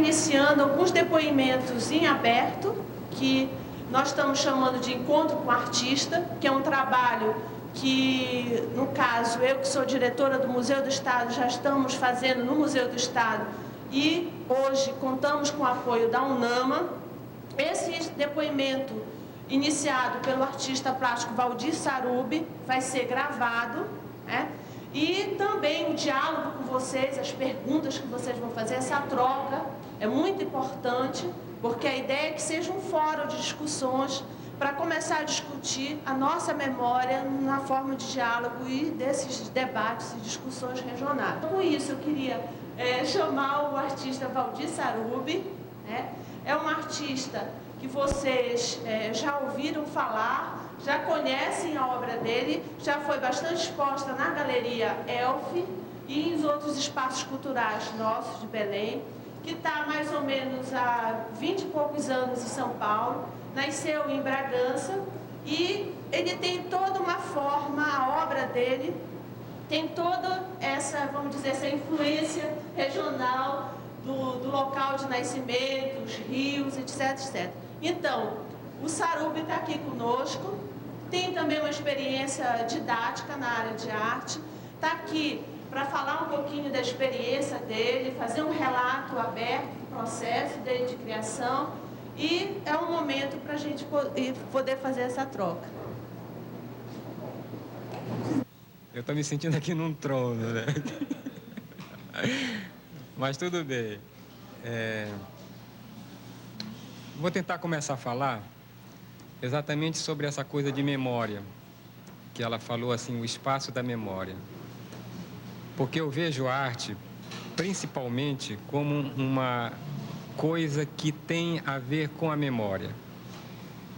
iniciando alguns depoimentos em aberto, que nós estamos chamando de Encontro com o Artista, que é um trabalho que, no caso, eu que sou diretora do Museu do Estado, já estamos fazendo no Museu do Estado e hoje contamos com o apoio da UNAMA. Esse depoimento, iniciado pelo artista plástico Valdir Sarubi, vai ser gravado, né? E também o diálogo com vocês, as perguntas que vocês vão fazer, essa troca é muito importante, porque a ideia é que seja um fórum de discussões para começar a discutir a nossa memória na forma de diálogo e desses debates e discussões regionais. Com isso, eu queria chamar o artista Valdir Sarubi, né? É um artista que vocês já ouviram falar, já conhecem a obra dele, já foi bastante exposta na Galeria Elf e em outros espaços culturais nossos de Belém, que está mais ou menos há 20 e poucos anos em São Paulo, nasceu em Bragança e ele tem toda uma forma, a obra dele tem toda essa, vamos dizer, essa influência regional do local de nascimento, os rios, etc, etc. Então, o Sarubi está aqui conosco, tem também uma experiência didática na área de arte, está aqui para falar um pouquinho da experiência dele, fazer um relato aberto do processo dele de criação e é um momento para a gente poder fazer essa troca. Eu estou me sentindo aqui num trono, né? Mas tudo bem. Vou tentar começar a falar exatamente sobre essa coisa de memória, que ela falou assim, o espaço da memória. Porque eu vejo a arte, principalmente, como uma coisa que tem a ver com a memória.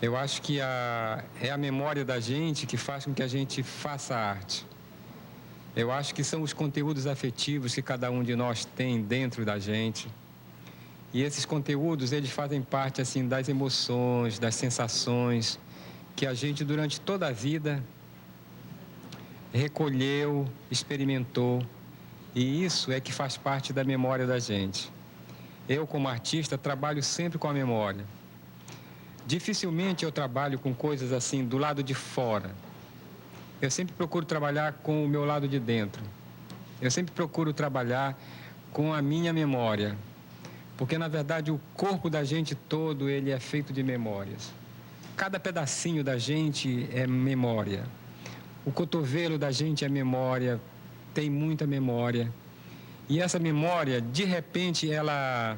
Eu acho que é a memória da gente que faz com que a gente faça arte. Eu acho que são os conteúdos afetivos que cada um de nós tem dentro da gente. E esses conteúdos, eles fazem parte, assim, das emoções, das sensações que a gente, durante toda a vida, recolheu, experimentou. E isso é que faz parte da memória da gente. Eu, como artista, trabalho sempre com a memória. Dificilmente eu trabalho com coisas assim, do lado de fora. Eu sempre procuro trabalhar com o meu lado de dentro. Eu sempre procuro trabalhar com a minha memória. Porque, na verdade, o corpo da gente todo, ele é feito de memórias. Cada pedacinho da gente é memória. O cotovelo da gente é memória, tem muita memória. E essa memória, de repente, ela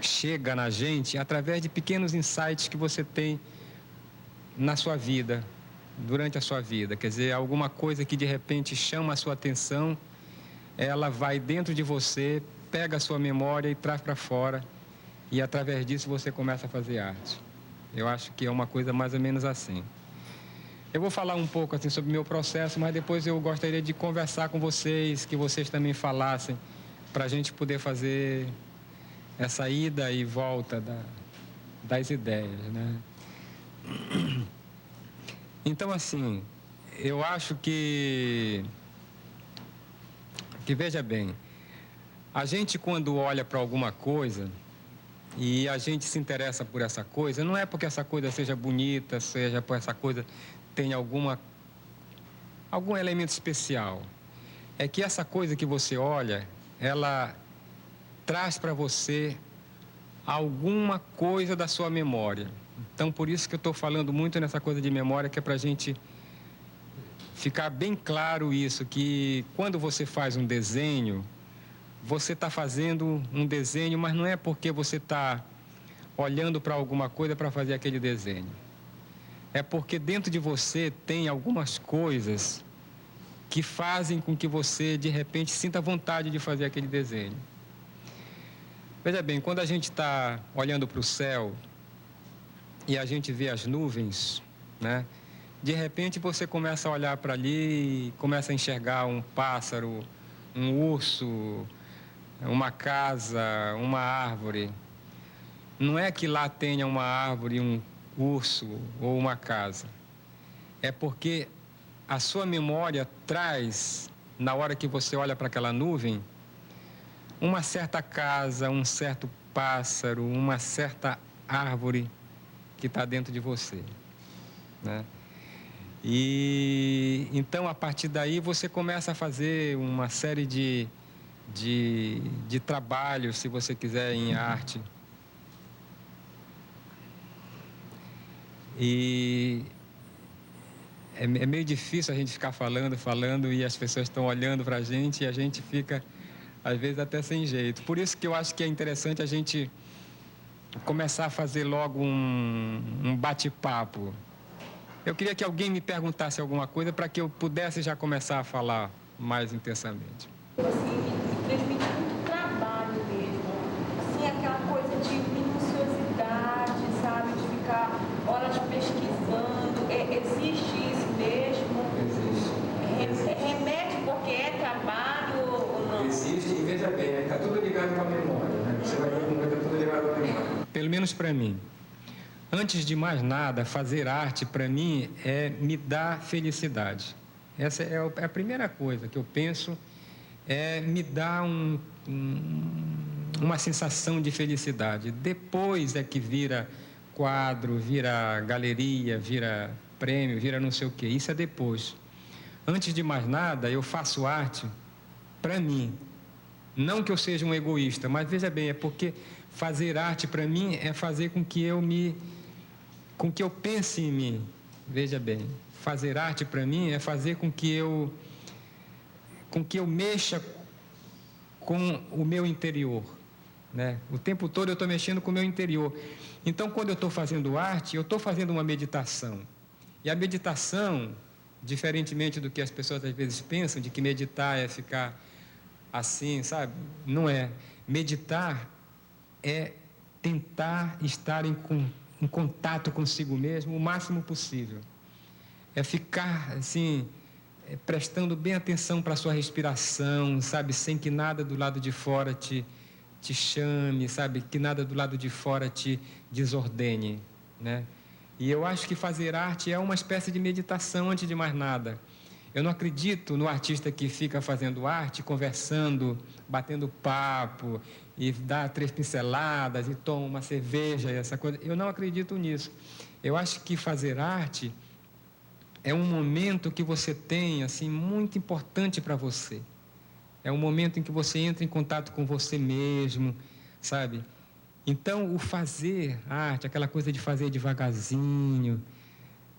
chega na gente através de pequenos insights que você tem na sua vida, durante a sua vida. Quer dizer, alguma coisa que de repente chama a sua atenção, ela vai dentro de você, pega a sua memória e traz para fora, e através disso você começa a fazer arte. Eu acho que é uma coisa mais ou menos assim. Eu vou falar um pouco assim sobre o meu processo, mas depois eu gostaria de conversar com vocês, que vocês também falassem, para a gente poder fazer essa ida e volta das ideias, né? Então, assim, eu acho que veja bem, a gente quando olha para alguma coisa e a gente se interessa por essa coisa, não é porque essa coisa seja bonita, seja por essa coisa tenha algum elemento especial. É que essa coisa que você olha, ela traz para você alguma coisa da sua memória. Então, por isso que eu estou falando muito nessa coisa de memória, que é para a gente ficar bem claro isso, que quando você faz um desenho, você está fazendo um desenho, mas não é porque você está olhando para alguma coisa para fazer aquele desenho. É porque dentro de você tem algumas coisas que fazem com que você, de repente, sinta vontade de fazer aquele desenho. Veja bem, quando a gente está olhando para o céu e a gente vê as nuvens, né? De repente você começa a olhar para ali e começa a enxergar um pássaro, um urso, uma casa, uma árvore. Não é que lá tenha uma árvore, um urso ou uma casa. É porque a sua memória traz, na hora que você olha para aquela nuvem, uma certa casa, um certo pássaro, uma certa árvore que está dentro de você, né? E então, a partir daí, você começa a fazer uma série de trabalhos, se você quiser, em arte. E é meio difícil a gente ficar falando e as pessoas estão olhando para a gente e a gente fica, às vezes, até sem jeito. Por isso que eu acho que é interessante a gente começar a fazer logo um bate-papo. Eu queria que alguém me perguntasse alguma coisa para que eu pudesse já começar a falar mais intensamente. Assim, transmite muito trabalho mesmo. Assim, aquela coisa de minuciosidade, sabe? De ficar horas pesquisando. Existe isso mesmo? Existe. Remete porque é trabalho ou não? Existe, e veja bem, está tudo ligado com a memória, né? Você vai ver como está tudo ligado com a memória. Pelo menos para mim. Antes de mais nada, fazer arte, para mim, me dá felicidade. Essa é a primeira coisa que eu penso, me dar uma sensação de felicidade. Depois é que vira quadro, vira galeria, vira prêmio, vira não sei o quê. Isso é depois. Antes de mais nada, eu faço arte para mim. Não que eu seja um egoísta, mas veja bem, é porque fazer arte para mim é fazer com que eu pense em mim. Veja bem, fazer arte para mim é fazer com que eu mexa com o meu interior, né? O tempo todo eu estou mexendo com o meu interior. Então, quando eu estou fazendo arte, eu estou fazendo uma meditação. E a meditação, diferentemente do que as pessoas às vezes pensam, de que meditar é ficar assim, sabe? Não é. Meditar é tentar estar em contato consigo mesmo o máximo possível. É ficar, assim, prestando bem atenção para a sua respiração, sabe? Sem que nada do lado de fora te chame, sabe? Que nada do lado de fora te desordene, né? E eu acho que fazer arte é uma espécie de meditação antes de mais nada. Eu não acredito no artista que fica fazendo arte, conversando, batendo papo, e dá 3 pinceladas e toma uma cerveja e essa coisa. Eu não acredito nisso. Eu acho que fazer arte é um momento que você tem, assim, muito importante para você. É um momento em que você entra em contato com você mesmo, sabe? Então, o fazer arte, aquela coisa de fazer devagarzinho,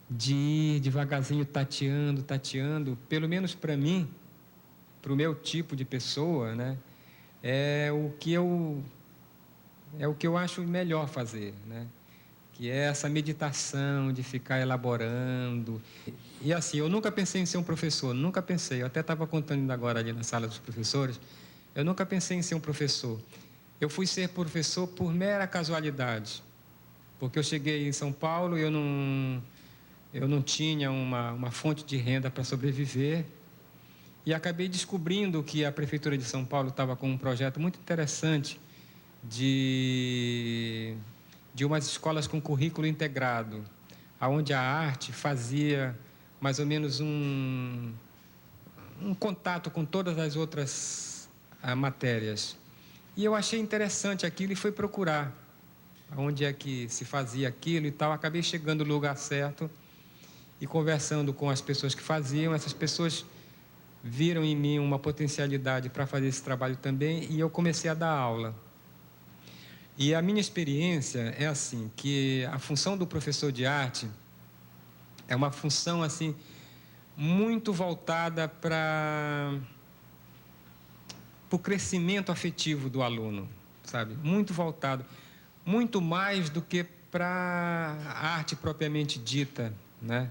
de ir devagarzinho tateando, pelo menos para mim, para o meu tipo de pessoa, né? É o que eu acho melhor fazer, né? Que é essa meditação de ficar elaborando. E assim, eu nunca pensei em ser um professor, nunca pensei. Eu até estava contando agora ali na sala dos professores, eu nunca pensei em ser um professor. Eu fui ser professor por mera casualidade, porque eu cheguei em São Paulo e eu não tinha uma fonte de renda para sobreviver, e acabei descobrindo que a Prefeitura de São Paulo estava com um projeto muito interessante de umas escolas com currículo integrado, onde a arte fazia mais ou menos um contato com todas as outras matérias. E eu achei interessante aquilo e fui procurar onde é que se fazia aquilo e tal. Acabei chegando no lugar certo e conversando com as pessoas que faziam. Essas pessoas viram em mim uma potencialidade para fazer esse trabalho também, e eu comecei a dar aula. E a minha experiência é assim, que a função do professor de arte é uma função assim muito voltada para o crescimento afetivo do aluno, sabe? Muito voltado, muito mais do que para a arte propriamente dita, né?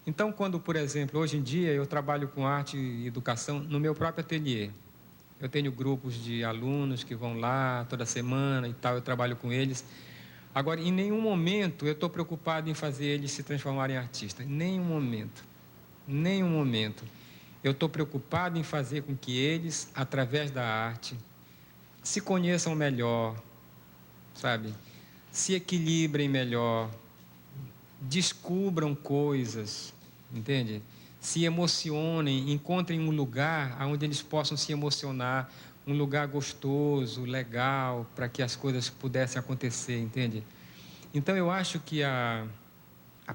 Então, quando, por exemplo, hoje em dia eu trabalho com arte e educação no meu próprio ateliê. Eu tenho grupos de alunos que vão lá toda semana e tal, eu trabalho com eles. Agora, em nenhum momento eu estou preocupado em fazer eles se transformarem em artistas. Em nenhum momento. Nenhum momento. Eu estou preocupado em fazer com que eles, através da arte, se conheçam melhor, sabe? Se equilibrem melhor, descubram coisas, entende? Se emocionem, encontrem um lugar onde eles possam se emocionar um lugar gostoso, legal, para que as coisas pudessem acontecer, entende? Então, eu acho que a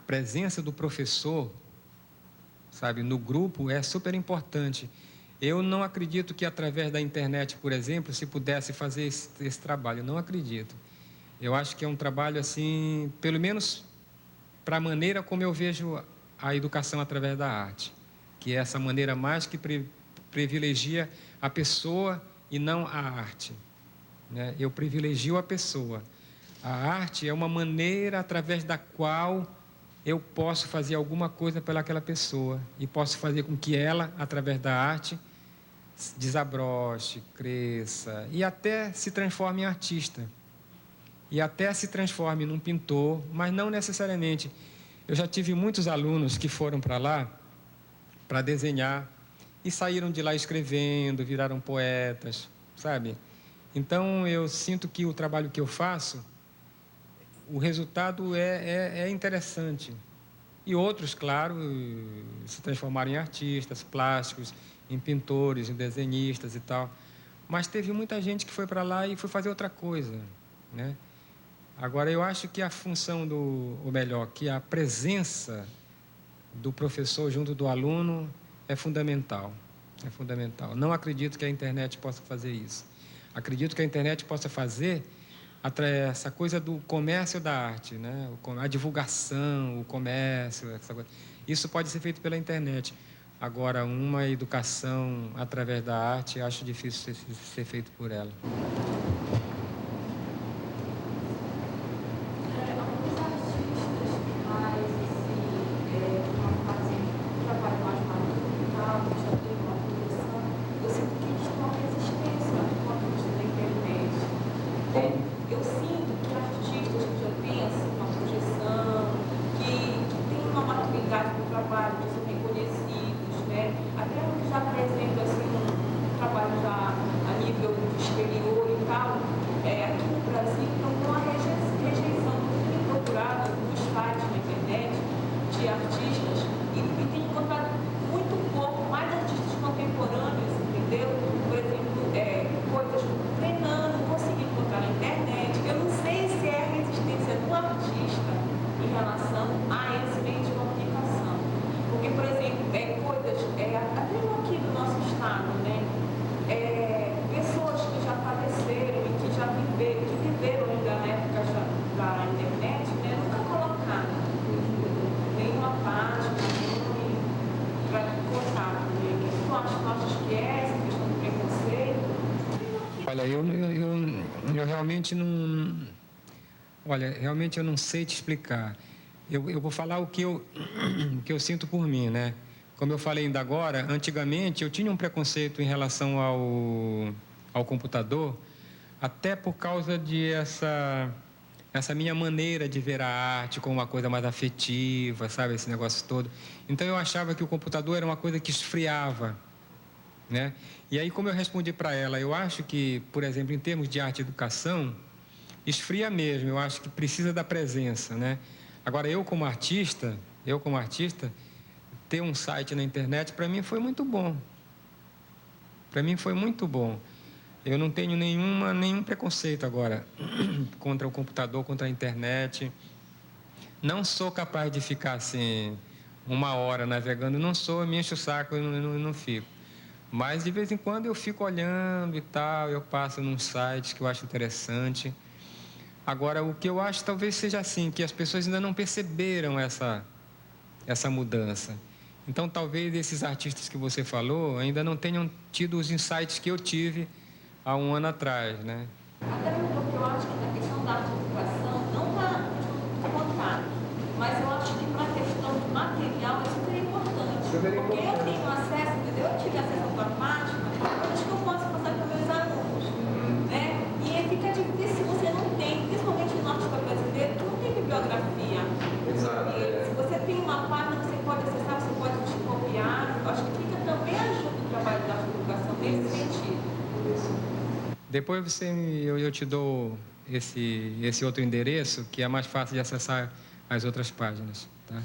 presença do professor, sabe, no grupo é super importante. Eu não acredito que através da internet, por exemplo, se pudesse fazer esse trabalho. Eu não acredito. Eu acho que é um trabalho assim, pelo menos para a maneira como eu vejo a educação através da arte, que é essa maneira mais que privilegia a pessoa e não a arte, né? Eu privilegio a pessoa. A arte é uma maneira através da qual eu posso fazer alguma coisa pelaquela pessoa e posso fazer com que ela, através da arte, desabroche, cresça e até se transforme em artista. E até se transforme num pintor, mas não necessariamente. Eu já tive muitos alunos que foram para lá para desenhar e saíram de lá escrevendo, viraram poetas, sabe? Então, eu sinto que o trabalho que eu faço, o resultado é interessante. E outros, claro, se transformaram em artistas plásticos, em pintores, em desenhistas e tal. Mas teve muita gente que foi para lá e foi fazer outra coisa, né? Agora, eu acho que a função ou melhor, que a presença do professor junto do aluno é fundamental. É fundamental. Não acredito que a internet possa fazer isso. Acredito que a internet possa fazer essa coisa do comércio da arte, né? A divulgação, o comércio, essa coisa. Isso pode ser feito pela internet. Agora, uma educação através da arte, acho difícil ser feito por ela. Olha, eu realmente não... Olha, realmente eu não sei te explicar. Eu vou falar o que eu sinto por mim, né? Como eu falei ainda agora, antigamente eu tinha um preconceito em relação ao computador, até por causa de essa minha maneira de ver a arte como uma coisa mais afetiva, sabe? Esse negócio todo. Então eu achava que o computador era uma coisa que esfriava, né? E aí, como eu respondi para ela, eu acho que, por exemplo, em termos de arte e educação, esfria mesmo, eu acho que precisa da presença, né? Agora, eu como artista, ter um site na internet, para mim foi muito bom. Para mim foi muito bom. Eu não tenho nenhum preconceito agora contra o computador, contra a internet. Não sou capaz de ficar assim, 1 hora navegando, não sou, me enche o saco, eu não fico. Mas, de vez em quando, eu fico olhando e tal, eu passo num site que eu acho interessante. Agora, o que eu acho talvez seja assim, que as pessoas ainda não perceberam essa mudança. Então, talvez esses artistas que você falou ainda não tenham tido os insights que eu tive há 1 ano atrás, né? Até porque eu acho que na questão da arte e educação, não para contar, mas eu acho que para a questão do material é super importante. Porque eu tenho acesso, entendeu? Eu tive acesso à tua página, coisas que eu posso passar para meus alunos, né? E fica difícil se você não tem, principalmente no norte brasileiro, tu não tem bibliografia. Exato. E se você tem uma página, você pode acessar, você pode te copiar. Eu acho que fica também ajuda o trabalho da arte e educação nesse sentido. Depois eu te dou esse outro endereço, que é mais fácil de acessar as outras páginas, tá?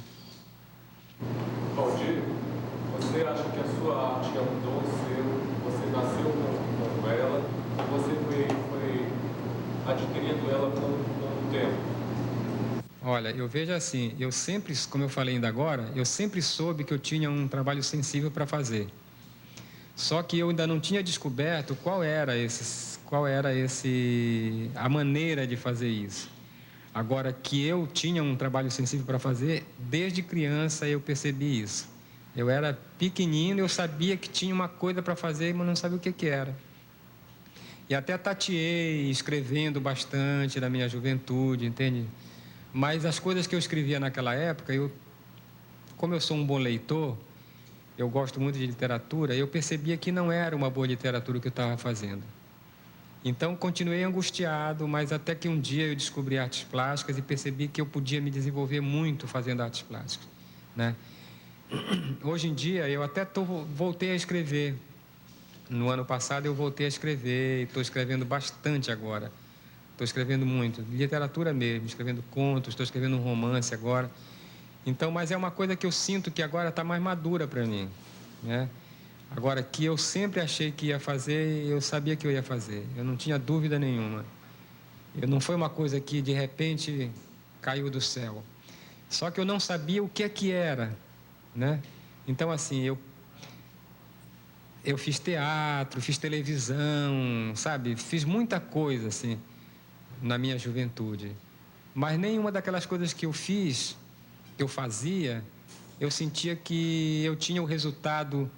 Valdir, você acha que a sua arte é um dom seu? Você nasceu com ela? adquirindo ela com o tempo? Olha, eu vejo assim, eu sempre, como eu falei ainda agora, eu sempre soube que eu tinha um trabalho sensível para fazer. Só que eu ainda não tinha descoberto qual era a maneira de fazer isso. Agora que eu tinha um trabalho sensível para fazer, desde criança eu percebi isso. Eu era pequenino, eu sabia que tinha uma coisa para fazer, mas não sabia o que era. E até tateei, escrevendo bastante na minha juventude, entende? Mas as coisas que eu escrevia naquela época, como eu sou um bom leitor, eu gosto muito de literatura, eu percebia que não era uma boa literatura que eu estava fazendo. Então, continuei angustiado, mas até que um dia eu descobri artes plásticas e percebi que eu podia me desenvolver muito fazendo artes plásticas, né? Hoje em dia, eu até voltei a escrever. No ano passado, eu voltei a escrever e estou escrevendo bastante agora. Estou escrevendo muito, literatura mesmo, escrevendo contos, estou escrevendo um romance agora. Então, mas é uma coisa que eu sinto que agora está mais madura para mim, né? Agora, que eu sempre achei que ia fazer, eu sabia que eu ia fazer. Eu não tinha dúvida nenhuma. Não foi uma coisa que, de repente, caiu do céu. Só que eu não sabia o que é que era, né? Então, assim, eu fiz teatro, fiz televisão, sabe? Fiz muita coisa, assim, na minha juventude. Mas nenhuma daquelas coisas que eu fiz, que eu fazia, eu sentia que eu tinha o resultado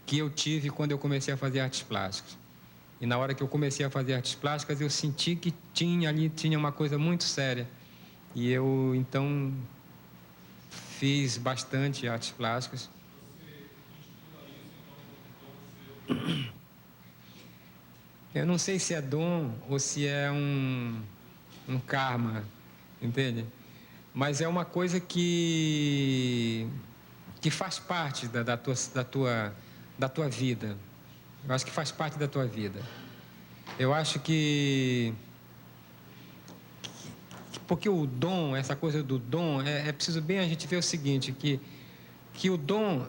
que eu tive quando eu comecei a fazer artes plásticas. E na hora que eu comecei a fazer artes plásticas, eu senti que tinha uma coisa muito séria. E eu, então, fiz bastante artes plásticas. Eu não sei se é dom ou se é um karma, entende? Mas é uma coisa que faz parte da tua vida. Eu acho que faz parte da tua vida. Eu acho que porque o dom, essa coisa do dom, é preciso bem a gente ver o seguinte, que o dom,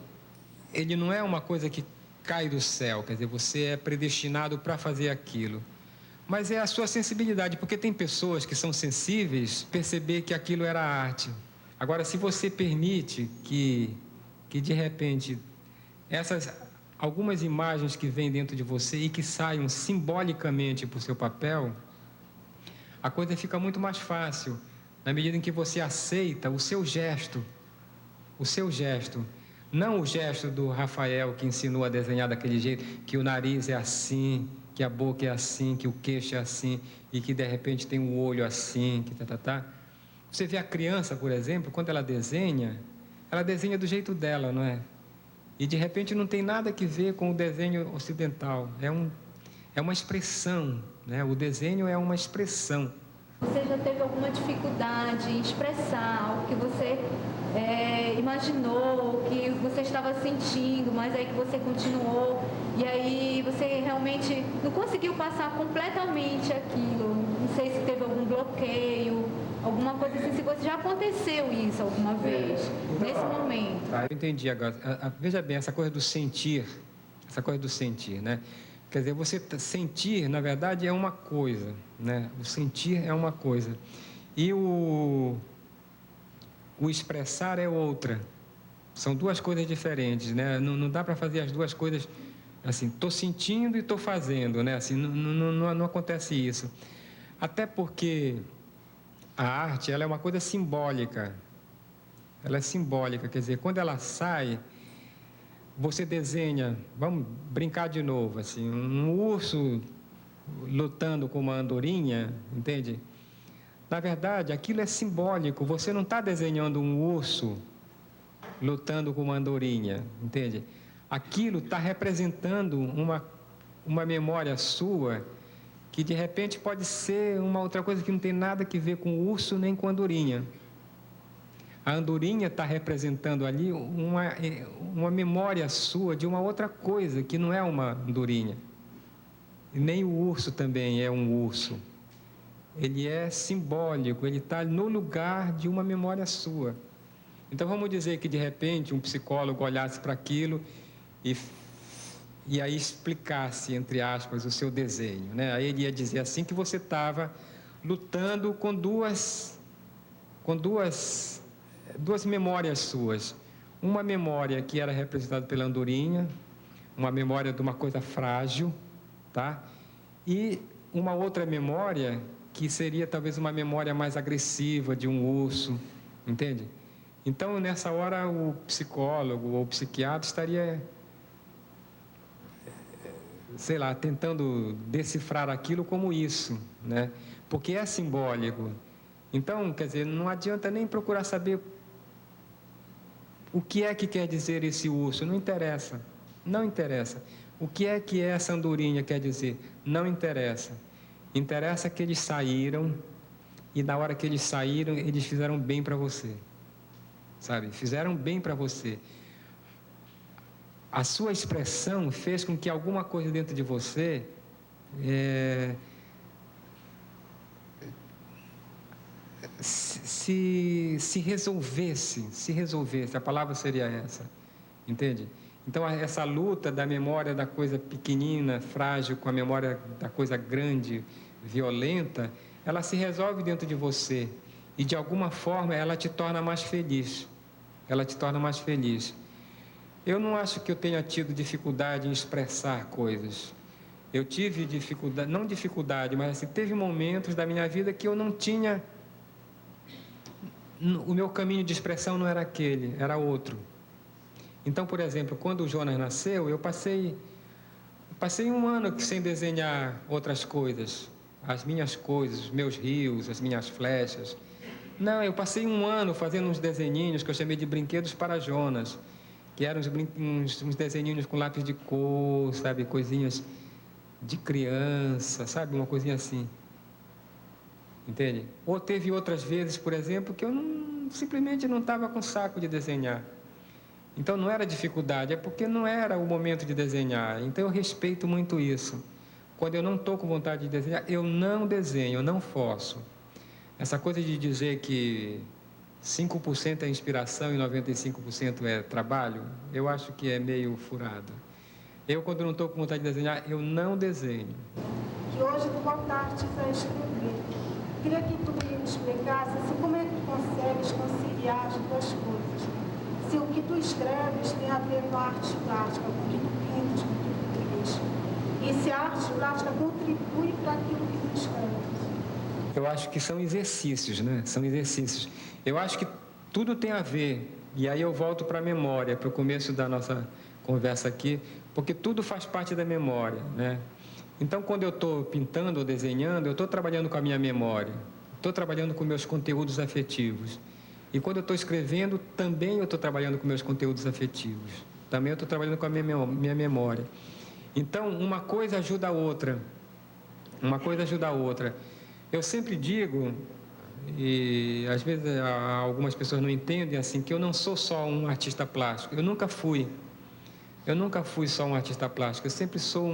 ele não é uma coisa que cai do céu, quer dizer, você é predestinado para fazer aquilo. Mas é a sua sensibilidade, porque tem pessoas que são sensíveis perceber que aquilo era arte. Agora, se você permite que de repente algumas imagens que vêm dentro de você e que saiam simbolicamente para o seu papel, a coisa fica muito mais fácil, na medida em que você aceita o seu gesto, não o gesto do Rafael que ensinou a desenhar daquele jeito, que o nariz é assim, que a boca é assim, que o queixo é assim, e que de repente tem o olho assim, que tá. Você vê a criança, por exemplo, quando ela desenha do jeito dela, não é? E de repente não tem nada que ver com o desenho ocidental. É uma expressão, né? O desenho é uma expressão. Você já teve alguma dificuldade em expressar algo que você imaginou, que você estava sentindo, mas aí que você continuou, e aí você realmente não conseguiu passar completamente aquilo? Não sei se teve algum bloqueio, alguma coisa assim, se você já aconteceu isso alguma vez, nesse momento. Eu entendi agora. Veja bem, essa coisa do sentir, né? Quer dizer, você sentir, na verdade, é uma coisa, né? O sentir é uma coisa. E o expressar é outra. São duas coisas diferentes, né? Não dá para fazer as duas coisas assim, estou sentindo e estou fazendo, né? Assim, não acontece isso. Até porque a arte, ela é uma coisa simbólica. Ela é simbólica, quer dizer, quando ela sai, você desenha, vamos brincar de novo, assim, um urso lutando com uma andorinha, entende? Na verdade, aquilo é simbólico, você não está desenhando um urso lutando com uma andorinha, entende? Aquilo está representando uma memória sua que, de repente, pode ser uma outra coisa que não tem nada a ver com o urso nem com a andorinha. A andorinha está representando ali uma memória sua de uma outra coisa que não é uma andorinha. E nem o urso também é um urso. Ele é simbólico, ele está no lugar de uma memória sua. Então vamos dizer que de repente um psicólogo olhasse para aquilo e aí explicasse, entre aspas, o seu desenho, né? Aí ele ia dizer assim que você estava lutando com duas memórias suas. Uma memória que era representada pela andorinha, uma memória de uma coisa frágil, tá? E uma outra memória que seria talvez uma memória mais agressiva de um urso, entende? Então, nessa hora, o psicólogo ou o psiquiatra estaria, sei lá, tentando decifrar aquilo como isso, né? Porque é simbólico. Então, quer dizer, não adianta nem procurar saber o que é que quer dizer esse urso, não interessa, não interessa. O que é que essa andorinha quer dizer? Não interessa. Interessa que eles saíram, e na hora que eles saíram, eles fizeram bem para você, sabe? Fizeram bem para você. A sua expressão fez com que alguma coisa dentro de você se resolvesse, a palavra seria essa, entende? Então, essa luta da memória da coisa pequenina, frágil, com a memória da coisa grande, violenta, ela se resolve dentro de você e, de alguma forma, ela te torna mais feliz. Ela te torna mais feliz. Eu não acho que eu tenha tido dificuldade em expressar coisas. Eu tive dificuldade, não dificuldade, mas assim, teve momentos da minha vida que eu não tinha... O meu caminho de expressão não era aquele, era outro. Então, por exemplo, quando o Jonas nasceu, eu passei um ano sem desenhar outras coisas, as minhas coisas, os meus rios, as minhas flechas. Não, eu passei um ano fazendo uns desenhinhos que eu chamei de brinquedos para Jonas, que eram uns desenhinhos com lápis de cor, sabe, coisinhas de criança, sabe, uma coisinha assim. Entende? Ou teve outras vezes, por exemplo, que eu simplesmente não estava com saco de desenhar. Então não era dificuldade, é porque não era o momento de desenhar. Então eu respeito muito isso. Quando eu não estou com vontade de desenhar, eu não desenho, eu não forço. Essa coisa de dizer que 5% é inspiração e 95% é trabalho, eu acho que é meio furado. Eu, quando não estou com vontade de desenhar, eu não desenho. Que hoje tu voltaste a escrever. Queria que tu me explicasse assim, como é que tu consegues conciliar as duas coisas. Se o que tu escreves tem a ver com a arte plástica, com o que tu pintas, com o que tu crias. E se a arte plástica contribui para aquilo que tu escreves. Eu acho que são exercícios, né? São exercícios. Eu acho que tudo tem a ver. E aí eu volto para a memória, para o começo da nossa conversa aqui, porque tudo faz parte da memória, né? Então, quando eu estou pintando ou desenhando, eu estou trabalhando com a minha memória, estou trabalhando com meus conteúdos afetivos. E quando eu estou escrevendo, também eu estou trabalhando com meus conteúdos afetivos. Também eu estou trabalhando com a minha memória. Então, uma coisa ajuda a outra. Uma coisa ajuda a outra. Eu sempre digo, e às vezes algumas pessoas não entendem assim, que eu não sou só um artista plástico. Eu nunca fui. Eu nunca fui só um artista plástico. Eu sempre sou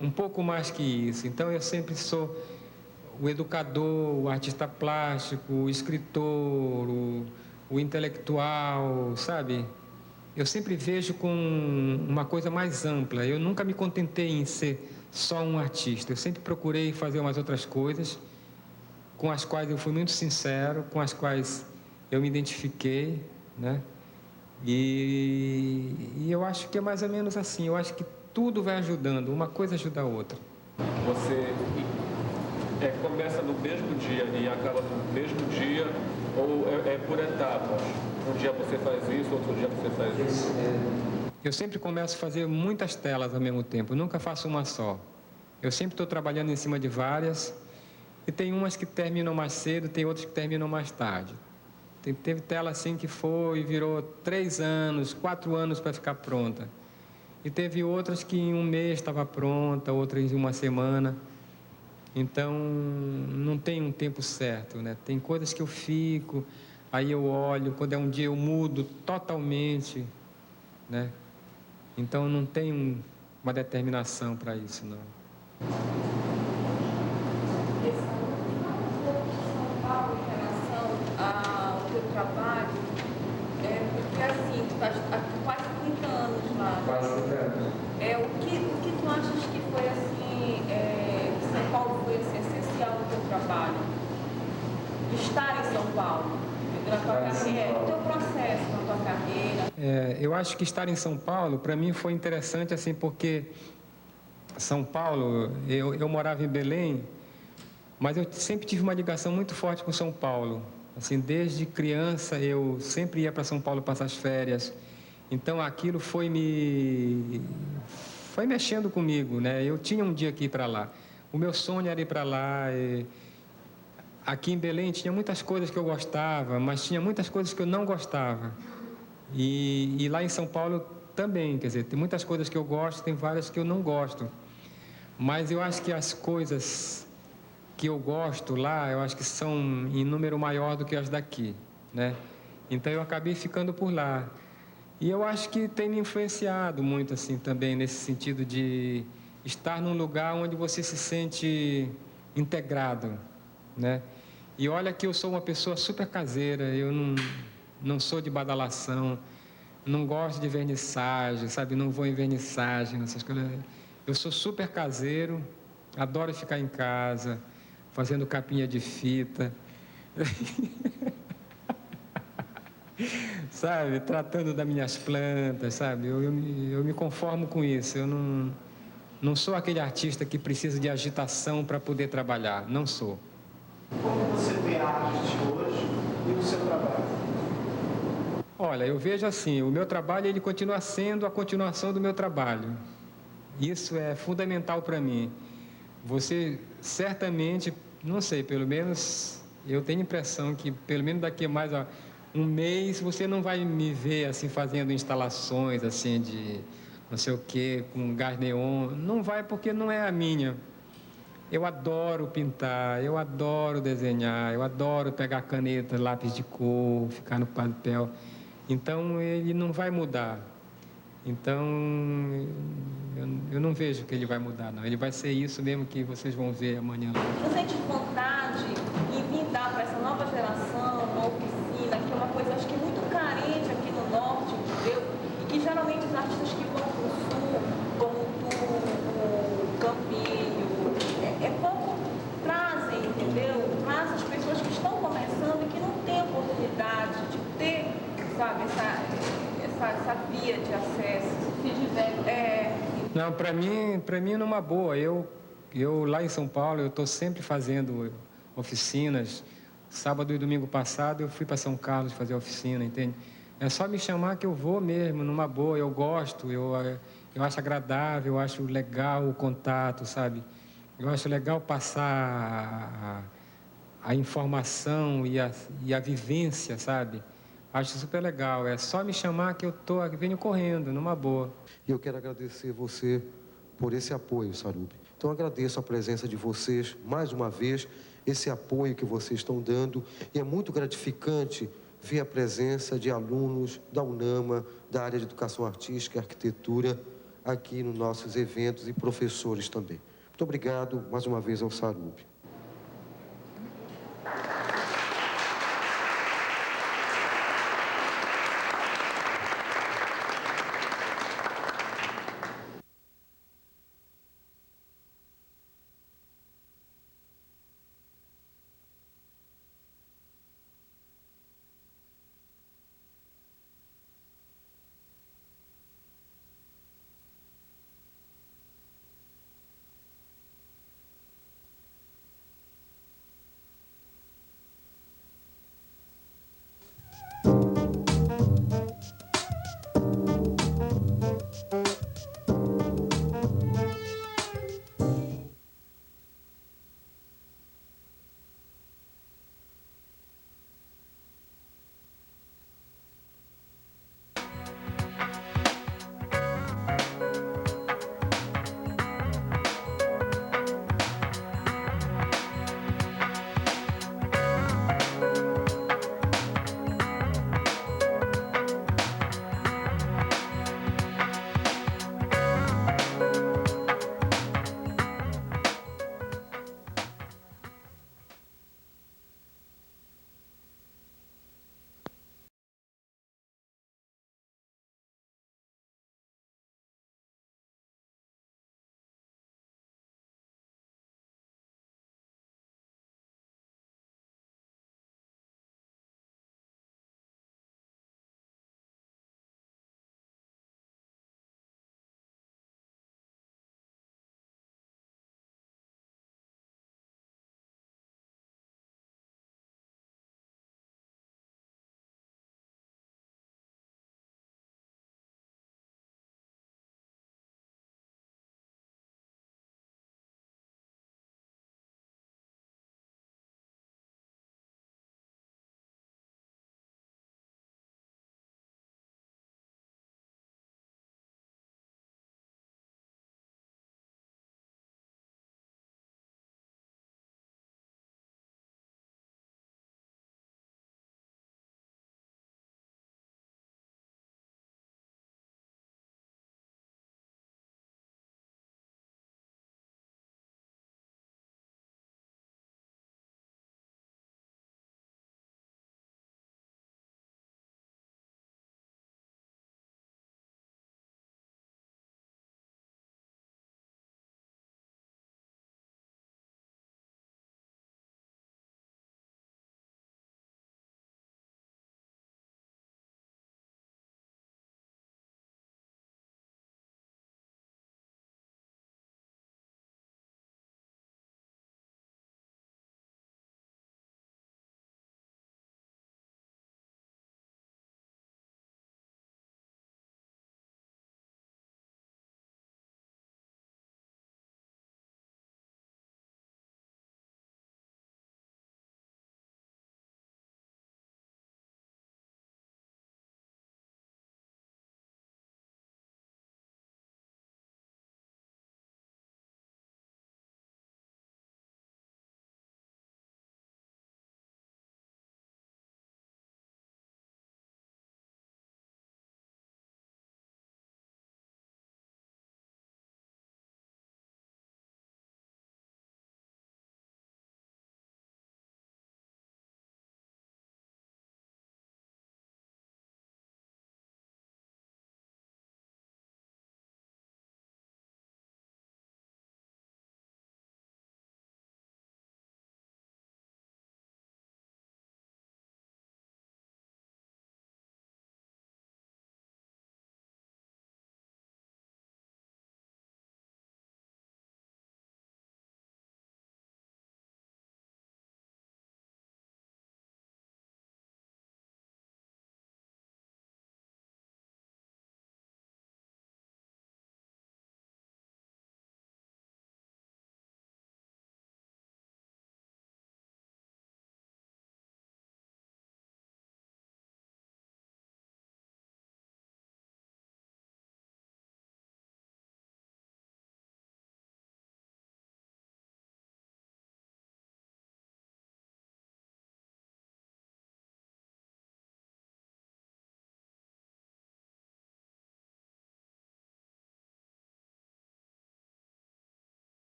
um pouco mais que isso. Então, eu sempre sou o educador, o artista plástico, o escritor, o intelectual, sabe? Eu sempre vejo com uma coisa mais ampla. Eu nunca me contentei em ser só um artista. Eu sempre procurei fazer umas outras coisas com as quais eu fui muito sincero, com as quais eu me identifiquei, né? E eu acho que é mais ou menos assim. Eu acho que tudo vai ajudando, uma coisa ajuda a outra. Você começa no mesmo dia e acaba no mesmo dia, ou é por etapas? Um dia você faz isso, outro dia você faz isso? Eu sempre começo a fazer muitas telas ao mesmo tempo, eu nunca faço uma só. Eu sempre estou trabalhando em cima de várias, e tem umas que terminam mais cedo, tem outras que terminam mais tarde. Teve tela assim que virou 3 anos, 4 anos para ficar pronta. E teve outras que em um mês estava pronta, outras em uma semana. Então, não tem um tempo certo, né? Tem coisas que eu fico, aí eu olho, quando é um dia eu mudo totalmente, né? Então, não tem uma determinação para isso, não. São Paulo, em relação ao teu trabalho, porque assim, tu estás há quase 30 anos lá. Quase 30 anos. O que tu achas que foi assim, que São Paulo foi assim, essencial no teu trabalho? De estar em São Paulo, na tua carreira, o teu processo na tua carreira? Eu acho que estar em São Paulo, para mim, foi interessante, assim, porque São Paulo, eu morava em Belém, mas eu sempre tive uma ligação muito forte com São Paulo. Assim, desde criança, eu sempre ia para São Paulo passar as férias. Então, aquilo foi mexendo comigo, né? Eu tinha um dia que ir para lá. O meu sonho era ir para lá. Aqui em Belém tinha muitas coisas que eu gostava, mas tinha muitas coisas que eu não gostava. E lá em São Paulo também, quer dizer, tem muitas coisas que eu gosto, tem várias que eu não gosto. Mas eu acho que as coisas que eu gosto lá, eu acho que são em número maior do que as daqui, né? Então eu acabei ficando por lá. E eu acho que tem me influenciado muito, assim, também, nesse sentido de estar num lugar onde você se sente integrado, né? E olha que eu sou uma pessoa super caseira, eu não sou de badalação, não gosto de vernissagem, sabe? Não vou em vernissagem, essas coisas. Eu sou super caseiro, adoro ficar em casa, fazendo capinha de fita, sabe? Tratando das minhas plantas, sabe? Eu me conformo com isso. Eu não sou aquele artista que precisa de agitação para poder trabalhar. Não sou. Como você vê a arte hoje e o seu trabalho? Olha, eu vejo assim, o meu trabalho ele continua sendo a continuação do meu trabalho. Isso é fundamental para mim. Você certamente, não sei, pelo menos eu tenho a impressão que pelo menos daqui a mais um mês você não vai me ver assim fazendo instalações assim de não sei o que com gás neon. Não vai porque não é a minha. Eu adoro pintar, eu adoro desenhar, eu adoro pegar caneta, lápis de cor, ficar no papel. Então ele não vai mudar. Então eu não vejo que ele vai mudar, não. Ele vai ser isso mesmo que vocês vão ver amanhã. Você sente vontade em vir dar para essa nova geração uma oficina, que é uma coisa acho que muito carente aqui no norte, entendeu? E que geralmente os artistas que vão para o sul, como tu, o Campinho, pouco trazem, entendeu? Traz as pessoas que estão começando e que não têm oportunidade de ter, sabe, essa via de acesso. Se tiver. Não, para mim numa boa. Eu lá em São Paulo, eu estou sempre fazendo oficinas. Sábado e domingo passado eu fui para São Carlos fazer oficina, entende? É só me chamar que eu vou mesmo, numa boa. Eu gosto, eu acho agradável, eu acho legal o contato, sabe? Eu acho legal passar a informação e a vivência, sabe? Acho super legal. É só me chamar que eu venho correndo, numa boa. E eu quero agradecer você por esse apoio, Sarubi. Então, agradeço a presença de vocês, mais uma vez, esse apoio que vocês estão dando. E é muito gratificante ver a presença de alunos da UNAMA, da área de Educação Artística e Arquitetura, aqui nos nossos eventos e professores também. Muito obrigado, mais uma vez, ao Sarubi.